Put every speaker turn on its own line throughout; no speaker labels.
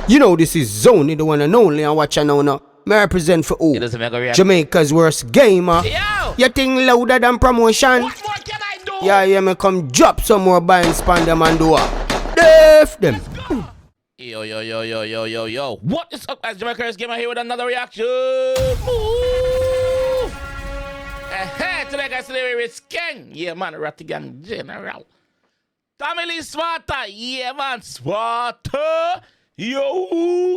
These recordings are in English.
You know this is Zone, the one and only, and watch now. May I represent for who? Jamaica's worst gamer.
Yo!
You think louder than promotion?
What more can I do?
Yeah, me come drop some more buying span them and do it. Def them.
Yo. What is up, guys? JAMAICA'S gamer here with another reaction. Move! Today, guys, today we're with Skeng. Yeah, man, Ratty Gang General. Family Sparta. Yeah, man, Sparta. Yo!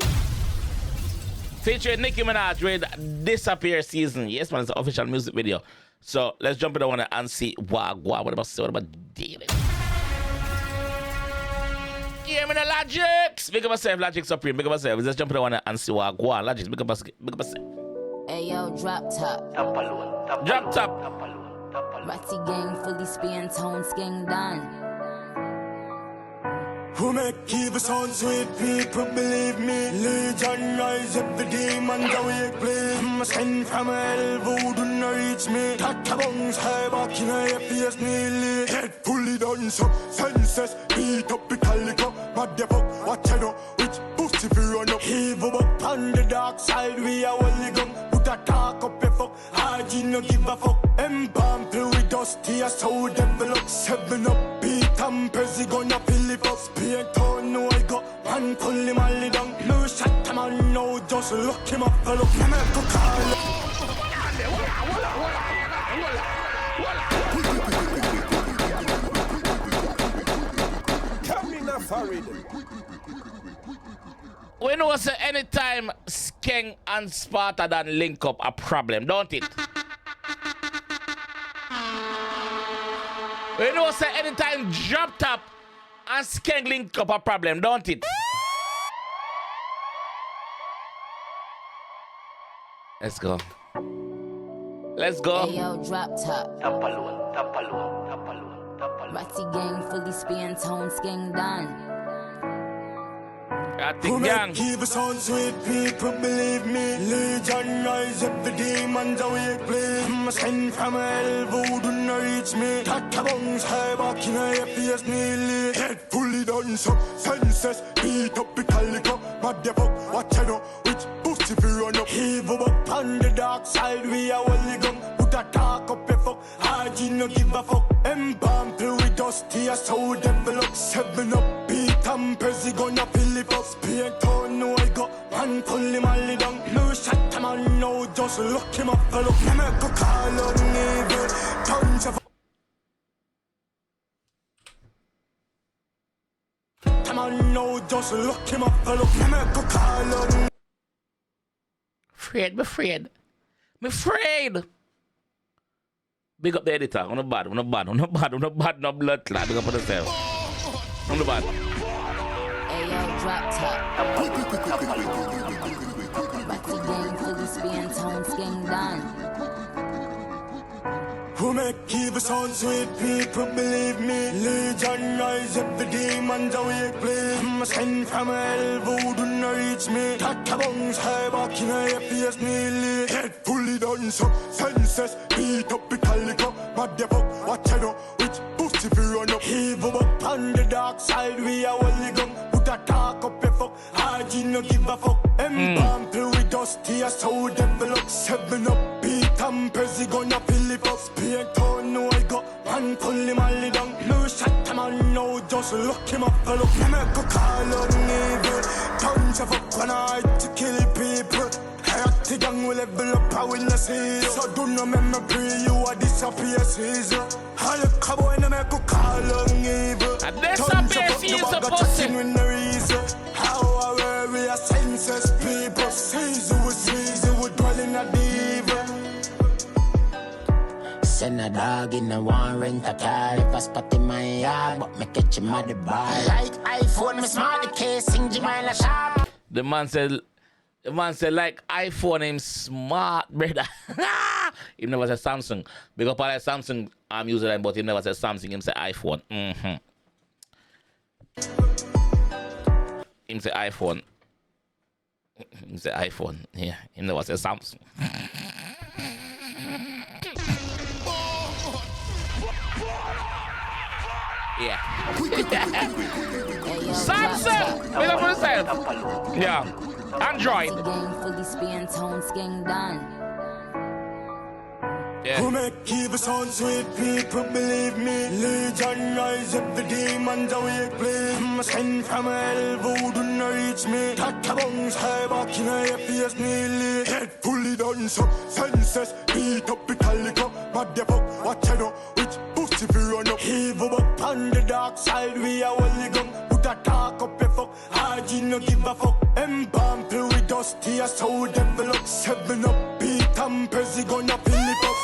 Featuring Nicki Minaj with Disappear Season. Yes, man, it's an official music video. So let's jump in the one and see what about dealing. Yeah, me the Logics. Big up myself, Logics Supreme. Big up myself. Let's jump in the one and see what Logics. Big up myself.
Hey yo, drop top.
Drop top.
Ratty gang fully spin tone Skeng done.
Who make evil sound sweet, people believe me. Legion rise up the demons away, please. My skin from hell, voodoo not reach me. Tata bones high back in a face nearly. Head fully done so, senses beat up the calico. Mad the fuck, what I know, which boost if you run up. Evil up on the dark side, we are only gun. Put a talk up your fuck, hard you no give a fuck. Embalm through with dusty, a soul develop. 7 up, beat and Percy gonna fill it up. Don't know I got man pull him all down. No shot him on, no just look him up. Look him up, go call.
We know say anytime Skeng and Sparta done link up a problem, don't it? We know say anytime drop top and Skeng link up a problem, don't it? Let's go. Let's go.
Hey yo, drop top. Ratty gang fully spin tone Skeng done.
Ratty gang.
Evil sound sweet, people believe me. Legion rise up the demons away, please. My skin from hell, voodoo not reach me. Tata bones high back in a face nearly. Head fully done so, senses beat up the calico. Mad the fuck, what I know, which boost if you run up. Evil up on the dark side, we are only gun. Put a talk up your fuck, hard you no give a fuck. Embalm through with dusty, a soul develop. 7 up, beat and Percy gonna fill it up. Spear don't know I got man pull him all down. No shot him on, no just look him up. Look him up, go call on evil. Tons of come on, no just look him up. Look him up, go call on.
Me afraid. Big up the editor. I'm not bad, no blood clot. Big up for yourself. I'm not bad.
Hey yo, drop top. Ratty gang fully spin tone Skeng done.
Who make evil sound sweet, people believe me. Legion rise up the demons away, please. My skin from hell, voodoo not reach me. Tata bones high back in a face nearly. Head fully done so, senses beat up the calico. Mad the fuck, what I know, which boost if you run up. Evil up on the dark side, we are only gun. Put a talk up your fuck, hard you no give a fuck. Embalm through with dusty, a soul develop. 7 up, beat and Percy gonna fill it up. Spear don't know I got man pull him all down. No shot him on, no just look him up. Look him up, go call on evil. Tons of fuck when I to kill people. The gang will level up, I will not see you. So do not make me pray you a disappear season. All the cowboy no make a call on evil.
A disappear season, pussy.
How are we a senses people? Season, we dwell in a diva.
Send a dog in a one rent a car. If I spot in my yard, but me catch him at the bar. Like iPhone, me smart the case, sing Jamaica shop.
The man said, like iPhone, him smart, brother. He never said Samsung. Because all like Samsung, I'm using them, but he never said Samsung, him say iPhone. Him say iPhone. Him say iPhone. Yeah, he never said Samsung. Yeah. Samson! Big up on yourself. Yeah. Android.
Gang fully spin tone Skeng done.
Yeah.
Who make evil sound sweet, people believe me. Legion rise up, the demons awake, please. Skeng from hell, voodoo not reach me. 𝐑𝐄𝐓𝐈𝐎𝐍 back in your face nearly. Head fully done so, senses beat up the calico. Mad the fuck, watch I know, which pussy fi run up. Evil up on the dark side, we are only gun. Put a talk up your fuck, 𝐎𝐍 no give a fuck. Embalm fill with dusty, a so develop. 7 up, beat and Percy gonna fill it up.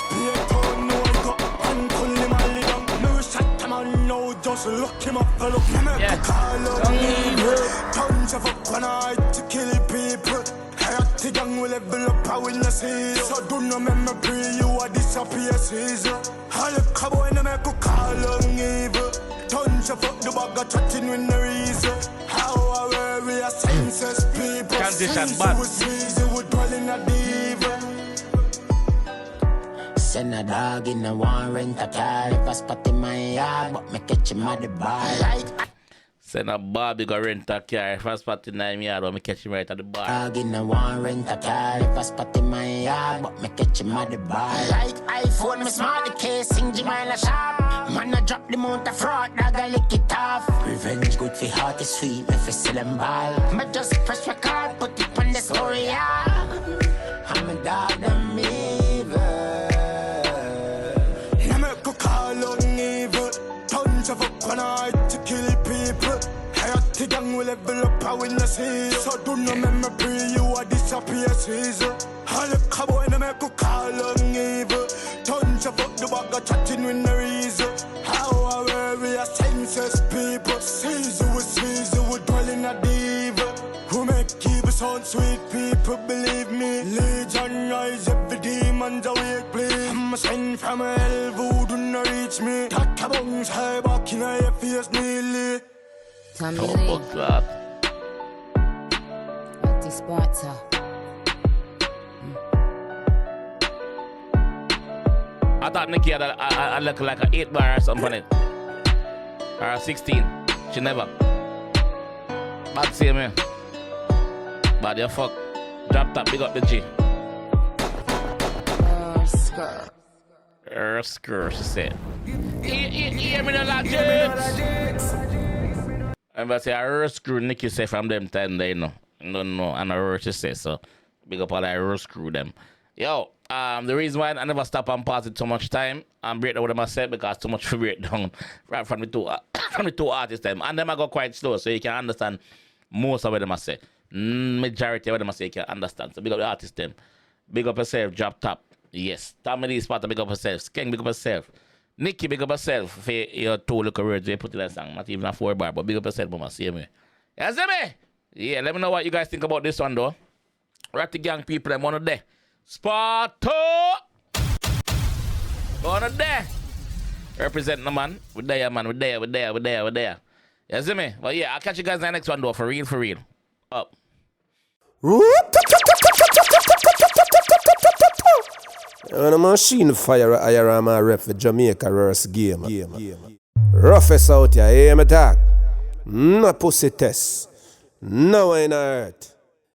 Just look him up, look him up. Tons of fuck when I to kill people. The gang will level up, I will not see. So do not memory, you are disappear season. All the cowboy and make a call on evil. Tons of fuck the bag of chatting with the reason. How are we are senses people?
Transition back.
We dwell in a diva.
Send a dog in a one rent a car. If I spot in my yard, but me catch him at the bar. Like
Send a Bobby go rent a car. If I spot in my yard, but me catch him right at the bar.
dog in a one rent a car. If I spot in my yard, but me catch him at the bar. Like iPhone, me smart the case, sing JAMAICA'S shop. Man, I drop the mount of fraud, dog I lick it off. Revenge good for heart is sweet, me fi sell them ball. Me just press record, put it on the story, yeah. I'm a dog, them evil.
Tons of fuck when I to kill people. The gang will level up, I will not see. So do not memory, you are disappear season. All the cowboy and make a call on evil. Tons of fuck the bag of chatting with the reason. How are we are senses people? Season we dwell in a diva. Who make evil sound sweet, people believe me. Legion rise up, the demons awake, please. Skeng from hell, voodoo not reach me. 𝐑𝐄𝐓𝐈𝐎𝐍 back in your face nearly.
Tommy
Oh,
Lee,
God.
Sparta.
I thought Nicki had a look like an 8 bar or something on it. Or a 16. She never. Bad same here. Bad you fuck. Drop top, big up the G.
Skirt.
Skirt, she said. Hear me no logics. I'm about to say, I screw Nicki say from them time they know. No, and I she say so. Big up all I screw them. Yo, the reason why I never stop and pause it too much time and break down what I said because too much for breakdown right from the two artists them. And them I go quite slow so you can understand most of what them I say. Majority of what them I say you can understand. So big up the artist them. Big up yourself, drop top. Yes. Tommy Lee Sparta, big up yourself. Skeng, big up yourself. Nicki, big up yourself for your 2 little words you put in that song. Not even a 4 bar, but big up yourself, mama. See me. You see me? Yeah, let me know what you guys think about this one, though. Ratty gang people, them one of there. Sparta! One of there. Represent the man. We're there, man. We're there. You see me? But yeah, I'll catch you guys in the next one, though. For real. Up.
And a machine fire I am a ref for JAMAICA'S game. Roughest out here, hear me talk. No pussy test. No in earth.